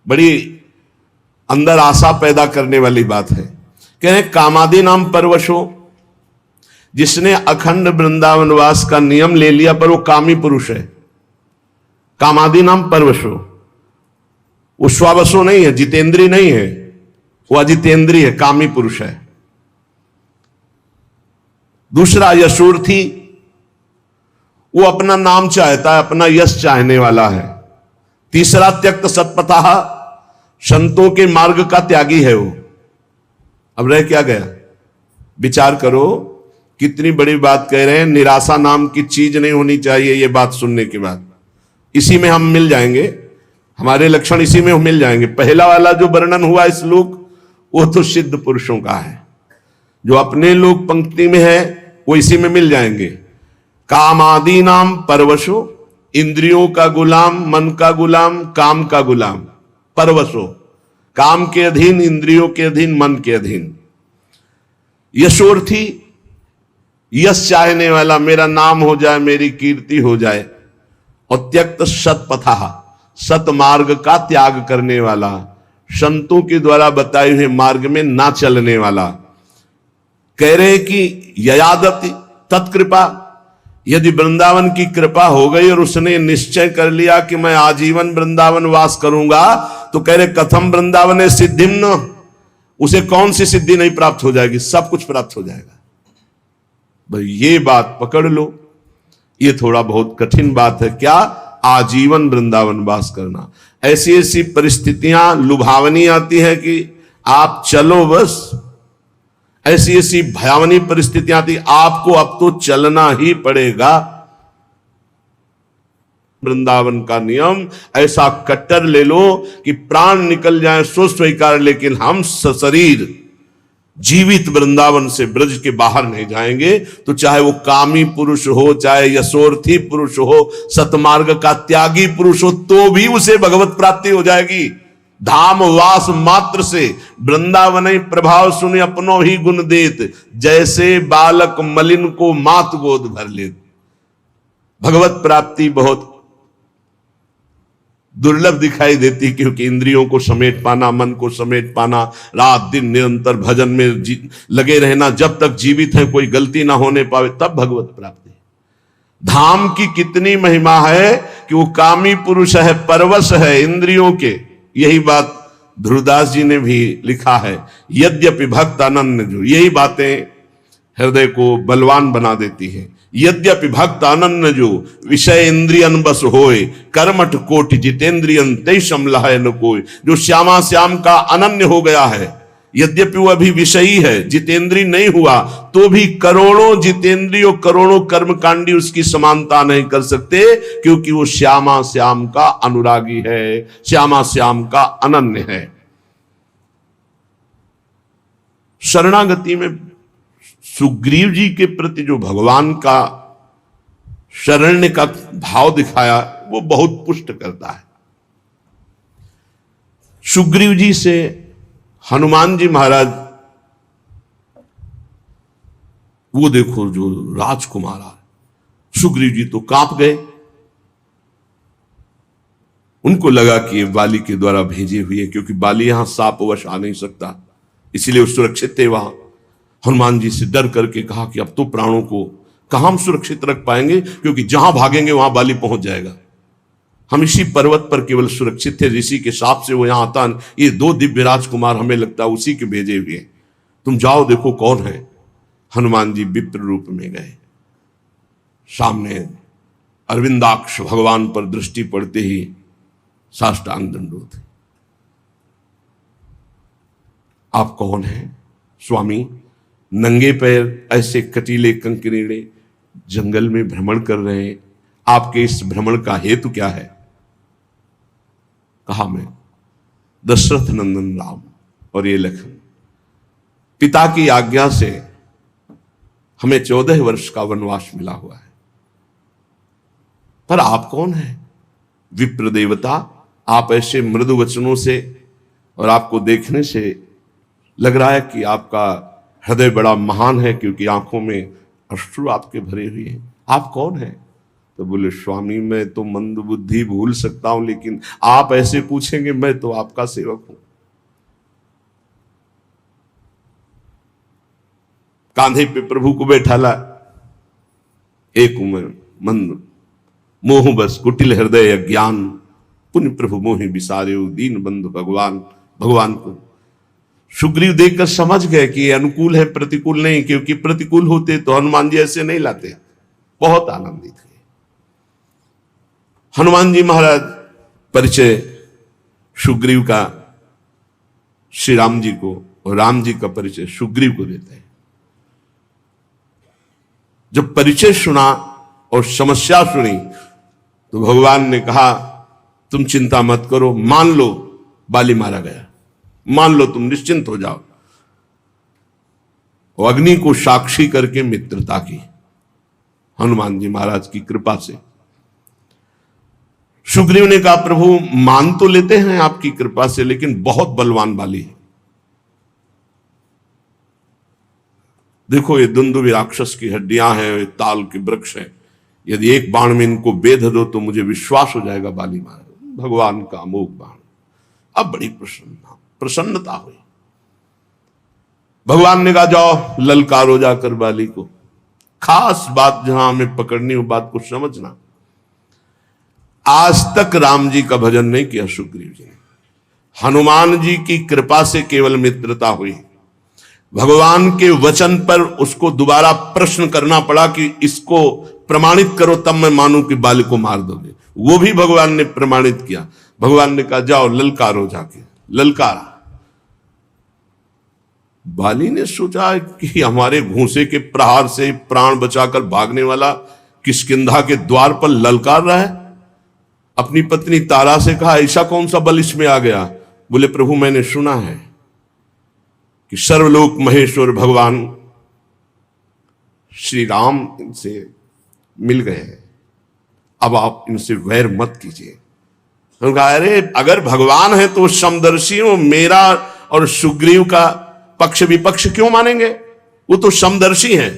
बड़ी अंदर आशा पैदा करने वाली बात है। कह रहे कामादि नाम परवशो, जिसने अखंड वृंदावनवास का नियम ले लिया पर वो कामी पुरुष है। कामादि नाम परवशो, वो स्वावसो नहीं है, जितेंद्री नहीं है, वो अजितेंद्री है, कामी पुरुष है। दूसरा यशोर्थी, वो अपना नाम चाहता है, अपना यश चाहने वाला है। तीसरा त्यक्त सत्पथा, संतों के मार्ग का त्यागी है वो। अब रह क्या गया? विचार करो, कितनी बड़ी बात कह रहे हैं। निराशा नाम की चीज नहीं होनी चाहिए। ये बात सुनने के बाद इसी में हम मिल जाएंगे, हमारे लक्षण इसी में मिल जाएंगे। पहला वाला जो वर्णन हुआ श्लोक, वो तो सिद्ध पुरुषों का है। जो अपने लोग पंक्ति में है वो इसी में मिल जाएंगे। कामादि नाम परवशो, इंद्रियों का गुलाम, मन का गुलाम, काम का गुलाम। परवशो, काम के अधीन, इंद्रियों के अधीन, मन के अधीन। यशोर्थी, यश चाहने वाला, मेरा नाम हो जाए, मेरी कीर्ति हो जाए। और त्यक्त सत्पथा, सत मार्ग का त्याग करने वाला, संतों के द्वारा बताए हुए मार्ग में ना चलने वाला। कह रहे कि ययादति तत्कृपा, यदि वृंदावन की कृपा हो गई और उसने निश्चय कर लिया कि मैं आजीवन वृंदावन वास करूंगा, तो कह रहे कथम वृंदावन सिद्धिम न, उसे कौन सी सिद्धि नहीं प्राप्त हो जाएगी? सब कुछ प्राप्त हो जाएगा। भाई ये बात पकड़ लो। ये थोड़ा बहुत कठिन बात है। क्या? आजीवन वृंदावन वास करना। ऐसी ऐसी परिस्थितियां लुभावनी आती है कि आप चलो बस, ऐसी ऐसी भयावनी परिस्थितियां आती, आपको अब तो चलना ही पड़ेगा। वृंदावन का नियम ऐसा कट्टर ले लो कि प्राण निकल जाए सो स्वीकार, लेकिन हम शरीर जीवित वृंदावन से ब्रज के बाहर नहीं जाएंगे। तो चाहे वो कामी पुरुष हो, चाहे यशोर्थी पुरुष हो, सतमार्ग का त्यागी पुरुष हो, तो भी उसे भगवत प्राप्ति हो जाएगी। धाम वास मात्र से वृंदावन प्रभाव सुने अपनो ही गुण देत, जैसे बालक मलिन को मात गोद भर लेत। भगवत प्राप्ति बहुत दुर्लभ दिखाई देती, क्योंकि इंद्रियों को समेट पाना, मन को समेट पाना, रात दिन निरंतर भजन में लगे रहना, जब तक जीवित है कोई गलती ना होने पावे, तब भगवत प्राप्ति। धाम की कितनी महिमा है कि वो कामी पुरुष है, परवश है इंद्रियों के। यही बात ध्रुवदास जी ने भी लिखा है, यद्यपि भक्त अनन्य जो। यही बातें हृदय को बलवान बना देती है। यद्यपि भक्त अनन्य जो, विषय इंद्रियन बस होए, कर्मठ कोटि जितेंद्रियन तेषम लहय न कोय। जो श्यामा श्याम का अनन्य हो गया है, यद्यपि वो अभी विषयी है, जितेंद्री नहीं हुआ, तो भी करोड़ों जितेंद्रियों, करोड़ों कर्मकांडी उसकी समानता नहीं कर सकते, क्योंकि वो श्यामा श्याम का अनुरागी है, श्यामा श्याम का अनन्य है। शरणागति में सुग्रीव जी के प्रति जो भगवान का शरण्य का भाव दिखाया, वो बहुत पुष्ट करता है। सुग्रीव जी से हनुमान जी महाराज, वो देखो जो राजकुमार, सुग्रीव जी तो कांप गए। उनको लगा कि ये बाली के द्वारा भेजे हुए, क्योंकि बाली यहां सापवश आ नहीं सकता, इसलिए वो सुरक्षित थे वहां। हनुमान जी से डर करके कहा कि अब तो प्राणों को कहां हम सुरक्षित रख पाएंगे, क्योंकि जहां भागेंगे वहां बाली पहुंच जाएगा। हम इसी पर्वत पर केवल सुरक्षित थे, ऋषि के साप से वो यहां आता। ये दो दिव्य राजकुमार हमें लगता है उसी के भेजे हुए, तुम जाओ देखो कौन है। हनुमान जी विप्र रूप में गए। सामने अरविंदाक्ष भगवान पर दृष्टि पड़ते ही साष्टांग दंडोत। आप कौन हैं स्वामी? नंगे पैर ऐसे कटीले कंकरीड़े जंगल में भ्रमण कर रहे हैं, आपके इस भ्रमण का हेतु क्या है? कहा मैं दशरथ नंदन राम और ये लखन, पिता की आज्ञा से हमें 14 वर्ष का वनवास मिला हुआ है। पर आप कौन हैं? विप्र देवता। आप ऐसे मृदु वचनों से और आपको देखने से लग रहा है कि आपका हृदय बड़ा महान है, क्योंकि आंखों में अश्रु आपके भरे हुए हैं। आप कौन हैं? तो बोले स्वामी मैं तो मंद बुद्धि भूल सकता हूं, लेकिन आप ऐसे पूछेंगे, मैं तो आपका सेवक हूं। कांधे पे प्रभु को बैठाला, एक उम्र मंद मोह बस कुटिल हृदय अज्ञान, पुण्य प्रभु मोहि बिसारे दीन बंधु भगवान। भगवान को सुग्रीव देखकर समझ गए कि ये अनुकूल है, प्रतिकूल नहीं, क्योंकि प्रतिकूल होते तो हनुमान जी ऐसे नहीं लाते। बहुत आनंदित हुए। हनुमान जी महाराज परिचय सुग्रीव का श्री राम जी को, और राम जी का परिचय सुग्रीव को देते हैं। जब परिचय सुना और समस्या सुनी तो भगवान ने कहा तुम चिंता मत करो, मान लो बाली मारा गया, मान लो, तुम निश्चिंत हो जाओ। और अग्नि को साक्षी करके मित्रता की हनुमान जी महाराज की कृपा से। सुग्रीव ने कहा प्रभु मान तो लेते हैं आपकी कृपा से, लेकिन बहुत बलवान बाली है। देखो ये दुंदुभि राक्षस की हड्डियां हैं, ये ताल के वृक्ष हैं, यदि एक बाण में इनको बेध दो तो मुझे विश्वास हो जाएगा बाली मार। भगवान का अमोघ बाण। अब बड़ी प्रसन्नता हुई। भगवान ने कहा जाओ ललकारो जाकर बाली को। खास बात जहां हमें पकड़नी हो, बात को समझना, आज तक राम जी का भजन नहीं किया सुग्रीव जी ने। हनुमान जी की कृपा से केवल मित्रता हुई। भगवान के वचन पर उसको दोबारा प्रश्न करना पड़ा कि इसको प्रमाणित करो तब मैं मानूं कि बाली को मार दोगे। वो भी भगवान ने प्रमाणित किया। भगवान ने कहा जाओ ललकारो जाके। ललकारा। बाली ने सोचा कि हमारे घूंसे के प्रहार से प्राण बचाकर भागने वाला किष्किंधा के द्वार पर ललकार रहा है। अपनी पत्नी तारा से कहा ऐसा कौन सा बल इसमें आ गया। बोले प्रभु मैंने सुना है कि सर्वलोक महेश्वर भगवान श्री राम से मिल गए हैं, अब आप इनसे वैर मत कीजिए। उन्होंने कहा अरे अगर भगवान है तो समदर्शी हो, मेरा और सुग्रीव का पक्ष विपक्ष क्यों मानेंगे। वो तो समदर्शी हैं,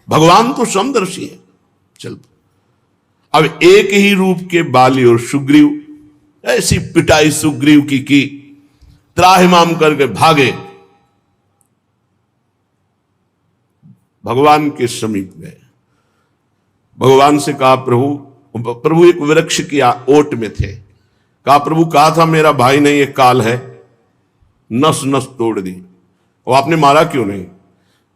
भगवान तो समदर्शी है। चल अब एक ही रूप के बाली और सुग्रीव, ऐसी पिटाई सुग्रीव की त्राहिमाम करके भागे। भगवान के समीप गए। भगवान से कहा प्रभु एक वृक्ष की ओट में थे। कहा प्रभु कहा था मेरा भाई नहीं एक काल है, नस नस तोड़ दी, और आपने मारा क्यों नहीं।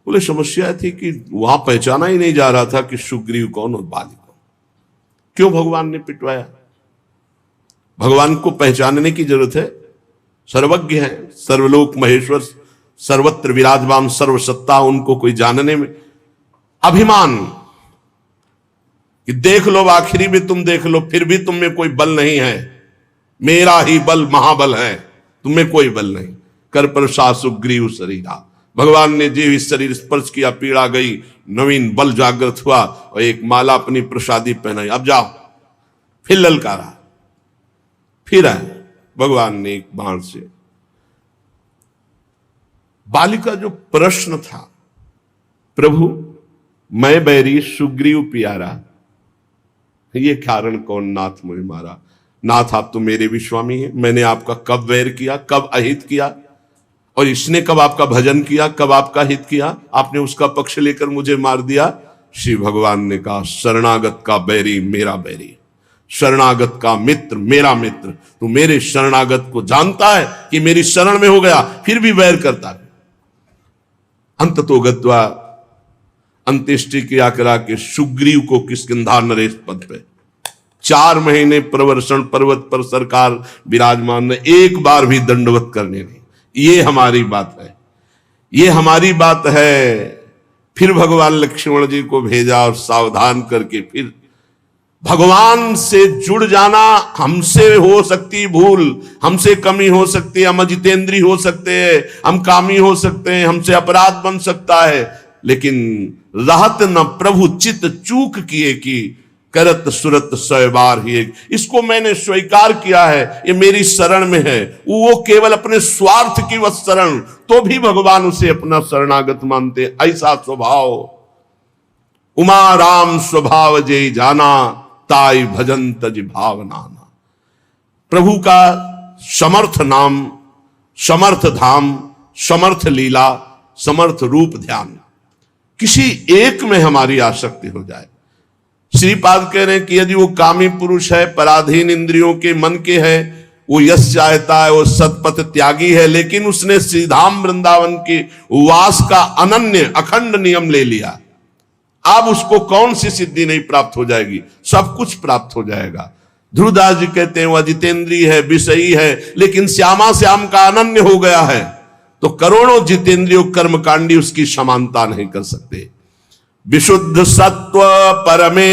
बोले समस्या थी कि वहां पहचाना ही नहीं जा रहा था कि सुग्रीव कौन और बाली कौन। क्यों भगवान ने पिटवाया। भगवान को पहचानने की जरूरत है। सर्वज्ञ है, सर्वलोक महेश्वर, सर्वत्र विराजमान, सर्वसत्ता, उनको कोई जानने में अभिमान कि देख लो आखिरी में तुम देख लो फिर भी तुम में कोई बल नहीं है, मेरा ही बल महाबल है, तुम्हें कोई बल नहीं। कर प्रसाद सुग्रीव शरीरा। भगवान ने जीव इस शरीर स्पर्श किया, पीड़ा गई, नवीन बल जागृत हुआ और एक माला अपनी प्रसादी पहनाई। अब जाओ। फिर ललकारा, फिर आए भगवान ने एक बाण से। बाली का जो प्रश्न था प्रभु मैं बैरी सुग्रीव प्यारा, ये कारण कौन नाथ मुझे मारा। नाथ आप तो मेरे भी स्वामी हैं, मैंने आपका कब वैर किया, कब अहित किया, और इसने कब आपका भजन किया, कब आपका हित किया। आपने उसका पक्ष लेकर मुझे मार दिया। श्री भगवान ने कहा शरणागत का बैरी मेरा बैरी, शरणागत का मित्र मेरा मित्र। तू मेरे शरणागत को जानता है कि मेरी शरण में हो गया, फिर भी वैर करता है। अंत तो गत्वा अंत्येष्टि क्रिया करा के सुग्रीव को किष्किंधा नरेश पद पे 4 महीने प्रवर्षण पर्वत पर सरकार विराजमान ने एक बार भी दंडवत करने नहीं। ये हमारी बात है, ये हमारी बात है। फिर भगवान लक्ष्मण जी को भेजा और सावधान करके फिर भगवान से जुड़ जाना। हमसे हो सकती भूल, हमसे कमी हो सकती है, हम अजितेंद्री हो सकते हैं, हम कामी हो सकते हैं, हमसे अपराध बन सकता है, लेकिन रहत न प्रभु चित चूक किए कि करत सुरत 100 बार ही एक। इसको मैंने स्वीकार किया है, ये मेरी शरण में है। वो केवल अपने स्वार्थ की वह शरण, तो भी भगवान उसे अपना शरणागत मानते। ऐसा स्वभाव उमा राम स्वभाव जय जाना, ताई भजन तज भावनाना। प्रभु का समर्थ नाम, समर्थ धाम, समर्थ लीला, समर्थ रूप ध्यान, किसी एक में हमारी आसक्ति हो जाए। श्रीपाद कह रहे हैं कि यदि वो कामी पुरुष है, पराधीन इंद्रियों के मन के है, वो यश चाहता है, वो सतपथ त्यागी है, लेकिन उसने श्रीधाम वृंदावन के वास का अनन्य अखंड नियम ले लिया, अब उसको कौन सी सिद्धि नहीं प्राप्त हो जाएगी, सब कुछ प्राप्त हो जाएगा। ध्रुवदास जी कहते हैं वह जितेंद्रिय है, विषयी है, लेकिन श्यामा श्याम का अनन्य हो गया है, तो करोड़ों जितेंद्रियों कर्मकांडी उसकी समानता नहीं कर सकते। विशुद्ध सत्व परमे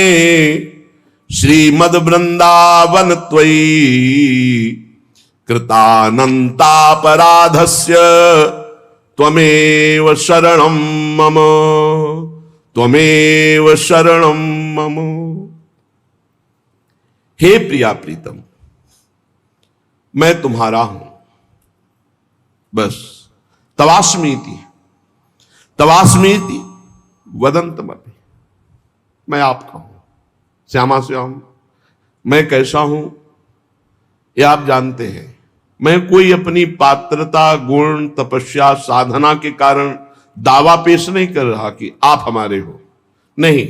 श्रीमद वृंदावन त्वयि कृतानंतापराधस्य त्वमेव शरणं मम, त्वमेव शरणं मम। हे प्रिया प्रीतम, मैं तुम्हारा हूं, बस। तवास्मीति, तवास्मीति वदंतमपि, मैं आपका हूं। श्यामा श्याम, मैं कैसा हूं ये आप जानते हैं। मैं कोई अपनी पात्रता, गुण, तपस्या, साधना के कारण दावा पेश नहीं कर रहा कि आप हमारे हो, नहीं।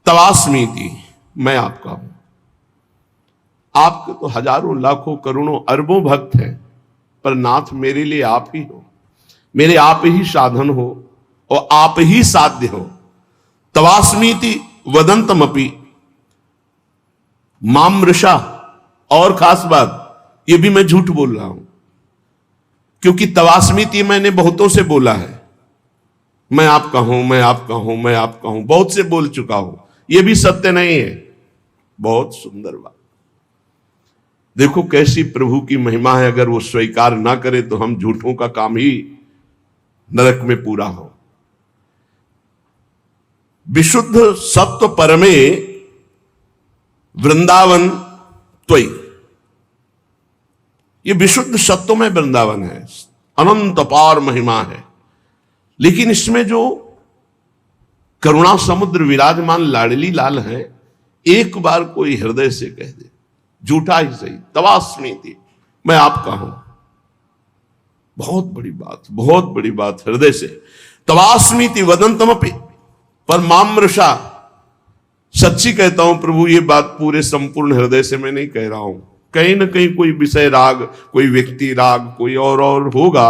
तवास्मीति, मैं आपका हूं। आपके तो हजारों लाखों करोड़ों अरबों भक्त हैं, पर नाथ मेरे लिए आप ही हो, मेरे आप ही साधन हो और आप ही साध्य हो। तवास्मीति वदंतमपि मामृषा, और खास बात ये भी मैं झूठ बोल रहा हूं, क्योंकि तवास्मीति मैंने बहुतों से बोला है, मैं आपका हूं, मैं आपका हूं, मैं आपका हूं, बहुत से बोल चुका हूं, ये भी सत्य नहीं है। बहुत सुंदर बात, देखो कैसी प्रभु की महिमा है। अगर वो स्वीकार ना करे तो हम झूठों का काम ही नरक में पूरा हो। विशुद्ध सत्व परमे वृंदावन त्वयि, ये विशुद्ध सत्व में वृंदावन है, अनंत अपार महिमा है, लेकिन इसमें जो करुणा समुद्र विराजमान लाडली लाल है, एक बार कोई हृदय से कह दे, झूठा ही सही, तवास्मीति, मैं आपका हूं, बहुत बड़ी बात, बहुत बड़ी बात, हृदय से। तवास्मीति वदंतमपि पर मामृषा, सच्ची कहता हूं प्रभु, ये बात पूरे संपूर्ण हृदय से मैं नहीं कह रहा हूं, कहीं ना कहीं कोई विषय राग, कोई व्यक्ति राग, कोई और होगा,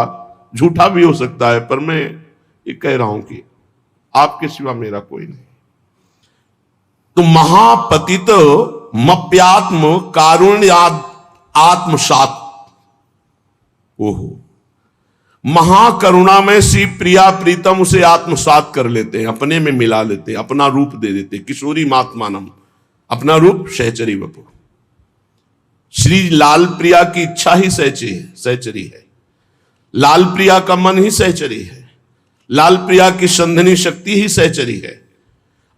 झूठा भी हो सकता है, पर मैं ये कह रहा हूं कि आपके सिवा मेरा कोई नहीं। तो महापतित मप्यात्म कारुण्याद आत्मसात, ओहो, महाकरुणा में श्री प्रिया प्रीतम उसे आत्मसात कर लेते हैं, अपने में मिला लेते हैं, अपना रूप दे देते हैं। किशोरी मात्मानम, अपना रूप सहचरी वपु। श्री लाल प्रिया की इच्छा ही सहचरी है, लाल प्रिया का मन ही सहचरी है, लाल प्रिया की संधनी शक्ति ही सहचरी है।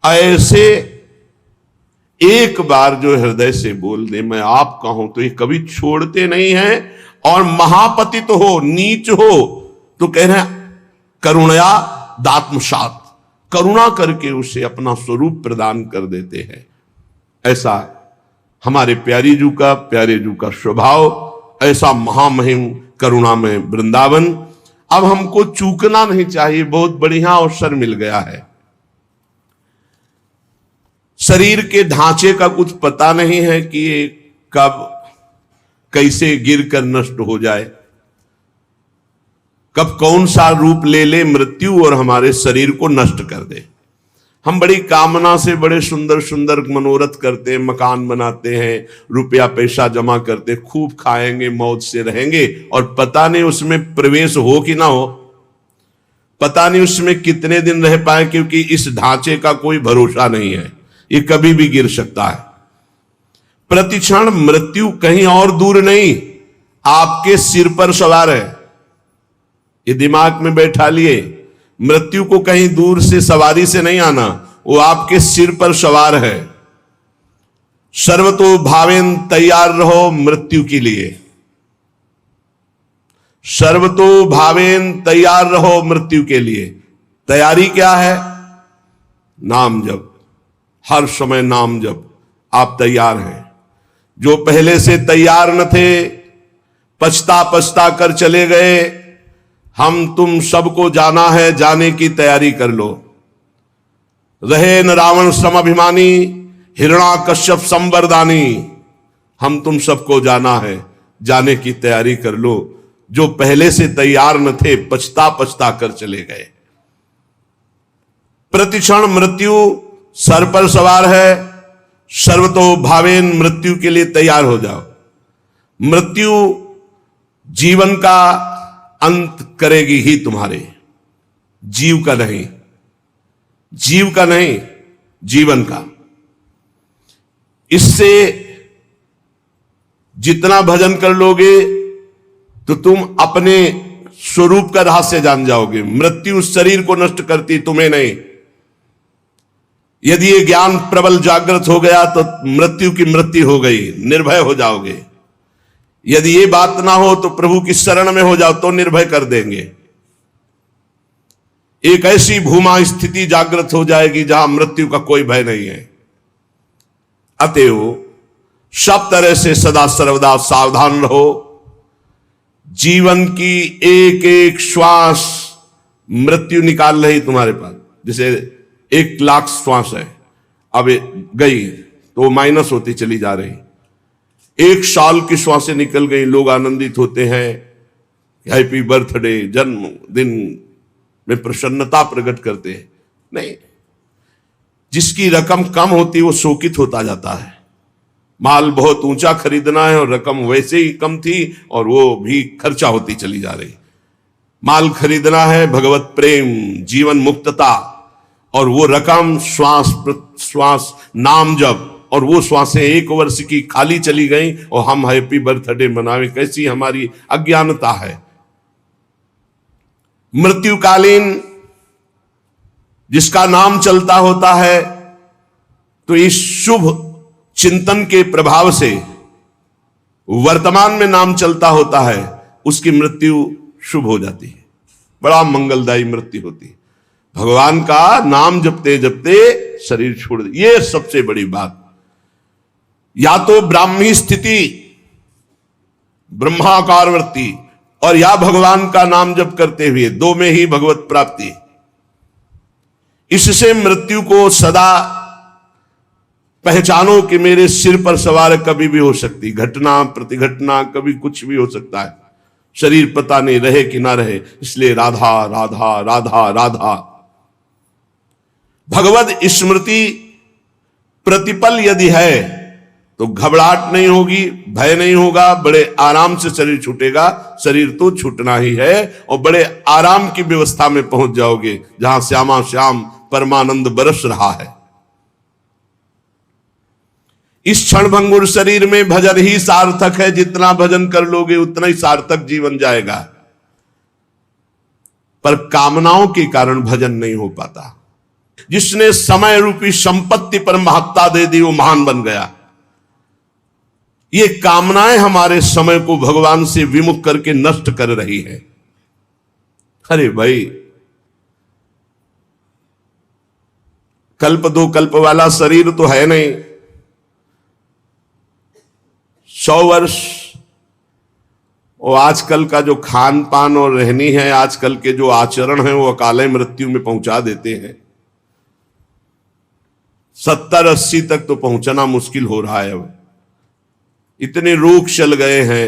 ऐसे एक बार जो हृदय से बोल दे मैं आपका हूं, तो ये कभी छोड़ते नहीं हैं। और महापतित तो हो, नीच हो, तो कह रहे हैं करुणया दात्मसात, करुणा करके उसे अपना स्वरूप प्रदान कर देते हैं। ऐसा हमारे प्यारे जू का स्वभाव, ऐसा महामहिम करुणा में वृंदावन। अब हमको चूकना नहीं चाहिए, बहुत बढ़िया अवसर मिल गया है। शरीर के ढांचे का कुछ पता नहीं है कि ये कब कैसे गिर कर नष्ट हो जाए, कब कौन सा रूप ले ले मृत्यु और हमारे शरीर को नष्ट कर दे। हम बड़ी कामना से बड़े सुंदर सुंदर मनोरथ करते हैं, मकान बनाते हैं, रुपया पैसा जमा करते, खूब खाएंगे, मौज से रहेंगे, और पता नहीं उसमें प्रवेश हो कि ना हो, पता नहीं उसमें कितने दिन रह पाए, क्योंकि इस ढांचे का कोई भरोसा नहीं है, ये कभी भी गिर सकता है। प्रतिक्षण मृत्यु कहीं और दूर नहीं, आपके सिर पर सवार है, ये दिमाग में बैठा लिए। मृत्यु को कहीं दूर से सवारी से नहीं आना, वो आपके सिर पर सवार है। सर्वतो भावेन तैयार रहो मृत्यु के लिए, सर्वतो भावेन तैयार रहो मृत्यु के लिए। तैयारी क्या है? नाम जप, हर समय नाम जप। आप तैयार हैं। जो पहले से तैयार न थे, पछता पछता कर चले गए, हम तुम सबको जाना है, जाने की तैयारी कर लो। रहे न रावण समभिमानी, हिरणा कश्यप संवरदानी, हम तुम सबको जाना है, जाने की तैयारी कर लो। जो पहले से तैयार न थे, पछता पछता कर चले गए। प्रतिक्षण मृत्यु सर पर सवार है, सर्वतो भावेन, मृत्यु के लिए तैयार हो जाओ। मृत्यु जीवन का अंत करेगी ही तुम्हारे, जीव का नहीं, जीव का नहीं, जीवन का। इससे जितना भजन कर लोगे तो तुम अपने स्वरूप का रहस्य जान जाओगे। मृत्यु शरीर को नष्ट करती, तुम्हें नहीं। यदि ये ज्ञान प्रबल जागृत हो गया तो मृत्यु की मृत्यु हो गई, निर्भय हो जाओगे। यदि ये बात ना हो तो प्रभु की शरण में हो जाओ तो निर्भय कर देंगे। एक ऐसी भूमा स्थिति जागृत हो जाएगी जहां मृत्यु का कोई भय नहीं है। अतएव सब तरह से सदा सर्वदा सावधान रहो। जीवन की एक एक श्वास मृत्यु निकाल रही तुम्हारे पास। जैसे 1,00,000 श्वास है, अब गई तो माइनस होती चली जा रही। 1 साल की श्वासें निकल गई, लोग आनंदित होते हैं, हैप्पी बर्थडे, जन्मदिन में प्रसन्नता प्रकट करते हैं। नहीं, जिसकी रकम कम होती वो शोकित होता जाता है। माल बहुत ऊंचा खरीदना है और रकम वैसे ही कम थी और वो भी खर्चा होती चली जा रही। माल खरीदना है भगवत प्रेम, जीवन मुक्तता, और वो रकम श्वास श्वास नाम जप, और वो श्वासें 1 वर्ष की खाली चली गई और हम हैप्पी बर्थडे मनावे। कैसी हमारी अज्ञानता है। मृत्युकालीन जिसका नाम चलता होता है तो इस शुभ चिंतन के प्रभाव से वर्तमान में नाम चलता होता है, उसकी मृत्यु शुभ हो जाती है, बड़ा मंगलदायी मृत्यु होती है। भगवान का नाम जपते जपते शरीर छोड़ दे, ये सबसे बड़ी बात। या तो ब्राह्मी स्थिति ब्रह्माकार वृत्ति, और या भगवान का नाम जप करते हुए, 2 में ही भगवत प्राप्ति। इससे मृत्यु को सदा पहचानो कि मेरे सिर पर सवार कभी भी हो सकती, घटना प्रतिघटना, कभी कुछ भी हो सकता है। शरीर पता नहीं रहे कि ना रहे, इसलिए राधा राधा राधा राधा। भगवत स्मृति प्रतिपल यदि है तो घबराहट नहीं होगी, भय नहीं होगा, बड़े आराम से शरीर छूटेगा। शरीर तो छूटना ही है और बड़े आराम की व्यवस्था में पहुंच जाओगे जहां श्यामा श्याम परमानंद बरस रहा है। इस क्षणभंगुर शरीर में भजन ही सार्थक है। जितना भजन कर लोगे उतना ही सार्थक जीवन जाएगा। पर कामनाओं के कारण भजन नहीं हो पाता। जिसने समय रूपी संपत्ति पर महत्ता दे दी वो महान बन गया। ये कामनाएं हमारे समय को भगवान से विमुख करके नष्ट कर रही है। अरे भाई, कल्प 2 कल्प वाला शरीर तो है नहीं। 100 वर्ष, और आजकल का जो खान पान और रहनी है, आजकल के जो आचरण है, वो अकाले मृत्यु में पहुंचा देते हैं। 70-80 तक तो पहुंचना मुश्किल हो रहा है। अब इतने रोग चल गए हैं,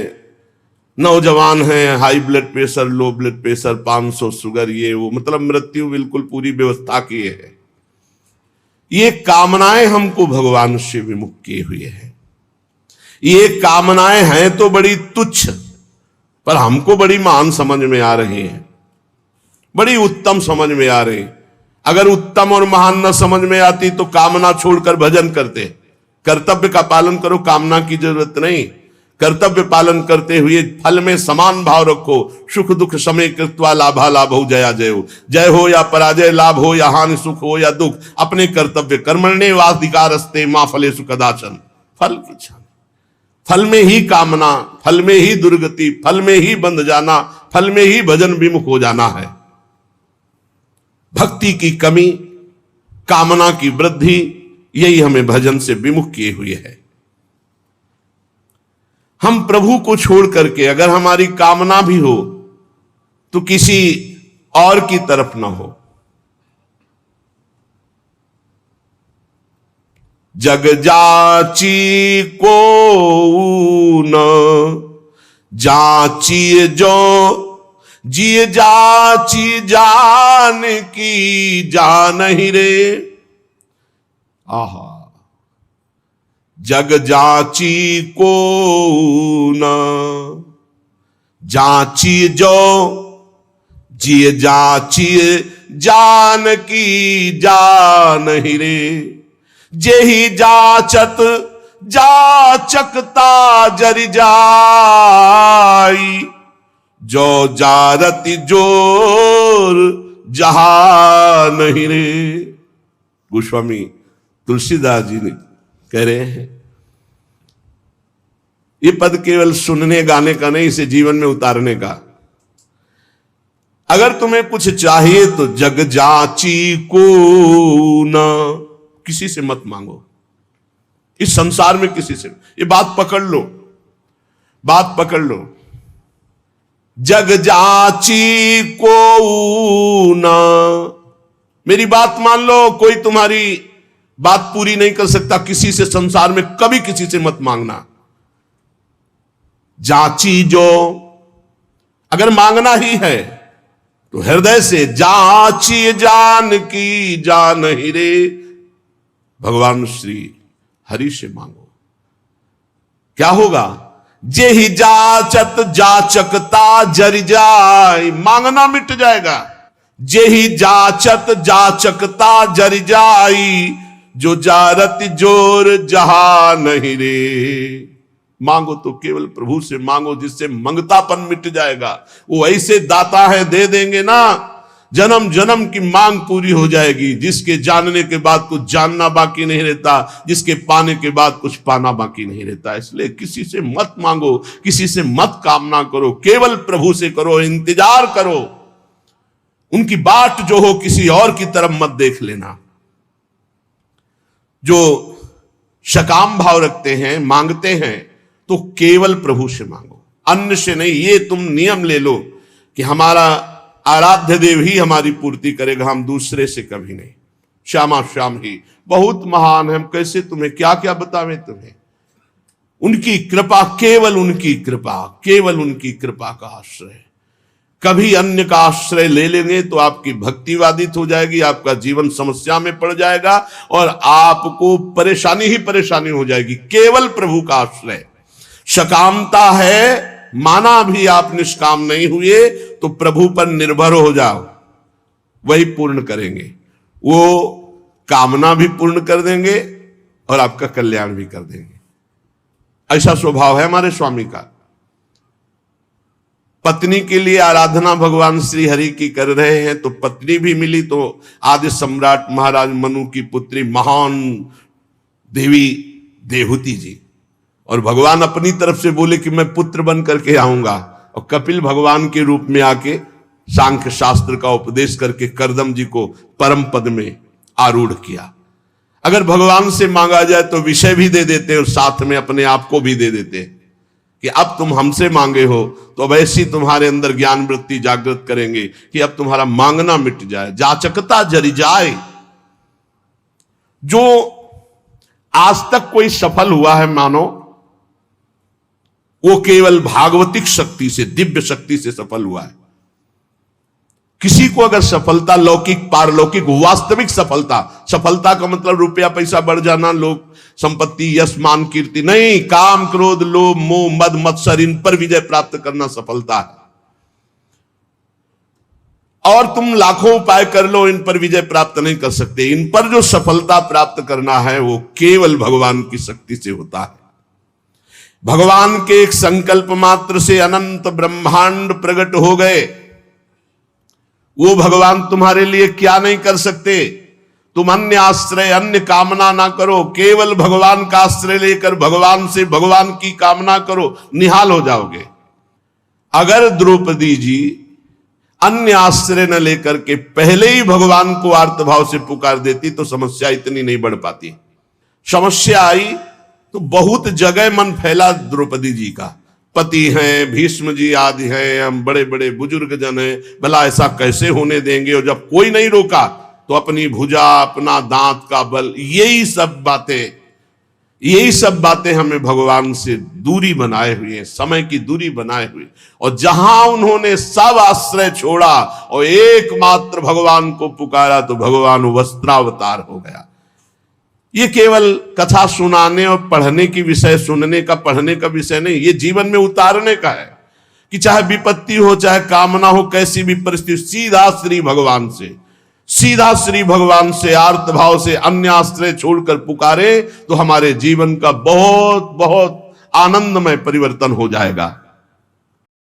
नौजवान हैं, high blood pressure, low blood pressure, 500 sugar, ये वो, मतलब मृत्यु बिल्कुल पूरी व्यवस्था की है। ये कामनाएं हमको भगवान से विमुख किए हुए हैं। ये कामनाएं हैं तो बड़ी तुच्छ, पर हमको बड़ी महान समझ में आ रही हैं, बड़ी उत्तम समझ में आ रही। अगर उत्तम और महान न समझ में आती तो कामना छोड़कर भजन करते। कर्तव्य का पालन करो, कामना की जरूरत नहीं। कर्तव्य पालन करते हुए फल में समान भाव रखो। सुख दुख समय कृत्वा लाभा लाभो जया जय हो। जय हो या पराजय, लाभ हो या हानि, सुख हो या दुख, अपने कर्तव्य कर्मण्येवाधिकारस्ते मा फलेषु कदाचन। फल की इच्छा, फल में ही कामना, फल में ही दुर्गति, फल में ही बंध जाना, फल में ही भजन विमुख हो जाना है। भक्ति की कमी, कामना की वृद्धि, यही हमें भजन से विमुख किए हुए है। हम प्रभु को छोड़ करके अगर हमारी कामना भी हो तो किसी और की तरफ ना हो। जग जाची को न जाची जो जिय जाची जान की जान ही रे। आहा, जग जाची को न जाची जो जिय जाची जान की जान ही रे। जेहि जाचत जाचकता जरि जाई जो जारति जोर जहान ही रे। गोस्वामी तुलसीदास जी ने कह रहे हैं ये पद केवल सुनने गाने का नहीं, इसे जीवन में उतारने का। अगर तुम्हें कुछ चाहिए तो जग जाची को न, किसी से मत मांगो, इस संसार में किसी से। ये बात पकड़ लो, बात पकड़ लो। जग जाची को न, मेरी बात मान लो, कोई तुम्हारी बात पूरी नहीं कर सकता किसी से संसार में, कभी किसी से मत मांगना। जाची जो, अगर मांगना ही है तो हृदय से जाची जान की जान ही रे। भगवान श्री हरि से मांगो, क्या होगा? जे ही जाचत जाचकता जरि जाय, मांगना मिट जाएगा। जे ही जाचत जाचकता जरि जाई जो जारत जोर जहा नहीं रे। मांगो तो केवल प्रभु से मांगो, जिससे मंगतापन मिट जाएगा। वो ऐसे दाता है, दे देंगे ना, जन्म जन्म की मांग पूरी हो जाएगी। जिसके जानने के बाद कुछ जानना बाकी नहीं रहता, जिसके पाने के बाद कुछ पाना बाकी नहीं रहता। इसलिए किसी से मत मांगो, किसी से मत कामना करो, केवल प्रभु से करो, इंतजार करो। उनकी बाट जो हो किसी और की तरफ मत देख लेना। जो सकाम भाव रखते हैं, मांगते हैं, तो केवल प्रभु से मांगो, अन्य से नहीं। ये तुम नियम ले लो कि हमारा आराध्य देव ही हमारी पूर्ति करेगा, हम दूसरे से कभी नहीं। श्यामा श्याम ही बहुत महान है, हम कैसे तुम्हें क्या क्या बतावें तुम्हें। उनकी कृपा, केवल उनकी कृपा, केवल उनकी कृपा का आश्रय। कभी अन्य का आश्रय ले लेंगे तो आपकी भक्ति बाधित हो जाएगी, आपका जीवन समस्या में पड़ जाएगा और आपको परेशानी ही परेशानी हो जाएगी। केवल प्रभु का आश्रय। सकामता है, माना भी आप निष्काम नहीं हुए तो प्रभु पर निर्भर हो जाओ, वही पूर्ण करेंगे। वो कामना भी पूर्ण कर देंगे और आपका कल्याण भी कर देंगे। ऐसा स्वभाव है हमारे स्वामी का। पत्नी के लिए आराधना भगवान श्री हरि की कर रहे हैं तो पत्नी भी मिली, तो आदि सम्राट महाराज मनु की पुत्री महान देवी देहूति जी, और भगवान अपनी तरफ से बोले कि मैं पुत्र बन करके आऊंगा, और कपिल भगवान के रूप में आके सांख्य शास्त्र का उपदेश करके करदम जी को परम पद में आरूढ़ किया। अगर भगवान से मांगा जाए तो विषय भी दे देते और साथ में अपने आप को भी दे देते कि अब तुम हमसे मांगे हो तो अब ऐसी तुम्हारे अंदर ज्ञान वृत्ति जागृत करेंगे कि अब तुम्हारा मांगना मिट जाए, जाचकता जरि जाए। जो आज तक कोई सफल हुआ है मानो, वो केवल भागवतिक शक्ति से, दिव्य शक्ति से सफल हुआ है। किसी को अगर सफलता, लौकिक पारलौकिक वास्तविक सफलता, सफलता का मतलब रुपया पैसा बढ़ जाना, लोग संपत्ति यश मान कीर्ति नहीं, काम क्रोध लोभ मोह मद मत्सर, इन पर विजय प्राप्त करना सफलता है। और तुम लाखों उपाय कर लो, इन पर विजय प्राप्त नहीं कर सकते। इन पर जो सफलता प्राप्त करना है वो केवल भगवान की शक्ति से होता है। भगवान के एक संकल्प मात्र से अनंत ब्रह्मांड प्रकट हो गए। वो भगवान तुम्हारे लिए क्या नहीं कर सकते। तुम अन्य आश्रय, अन्य कामना ना करो, केवल भगवान का आश्रय लेकर भगवान से भगवान की कामना करो, निहाल हो जाओगे। अगर द्रौपदी जी अन्य आश्रय न लेकर के पहले ही भगवान को आर्तभाव से पुकार देती तो समस्या इतनी नहीं बढ़ पाती। समस्या आई तो बहुत जगह मन फैला द्रौपदी जी का। पति हैं, भीष्म जी आदि हैं, हम बड़े बड़े बुजुर्ग जन हैं, भला ऐसा कैसे होने देंगे। और जब कोई नहीं रोका तो अपनी भुजा, अपना दांत का बल, यही सब बातें हमें भगवान से दूरी बनाए हुए हैं, समय की दूरी बनाए हुए। और जहां उन्होंने सब आश्रय छोड़ा और एकमात्र भगवान को पुकारा तो भगवान वस्त्रावतार हो गया। ये केवल कथा सुनाने और पढ़ने की विषय, सुनने का पढ़ने का विषय नहीं, ये जीवन में उतारने का है कि चाहे विपत्ति हो, चाहे कामना हो, कैसी भी परिस्थिति, सीधा श्री भगवान से आर्त भाव से अन्य आश्रय छोड़कर पुकारे तो हमारे जीवन का बहुत बहुत आनंदमय परिवर्तन हो जाएगा।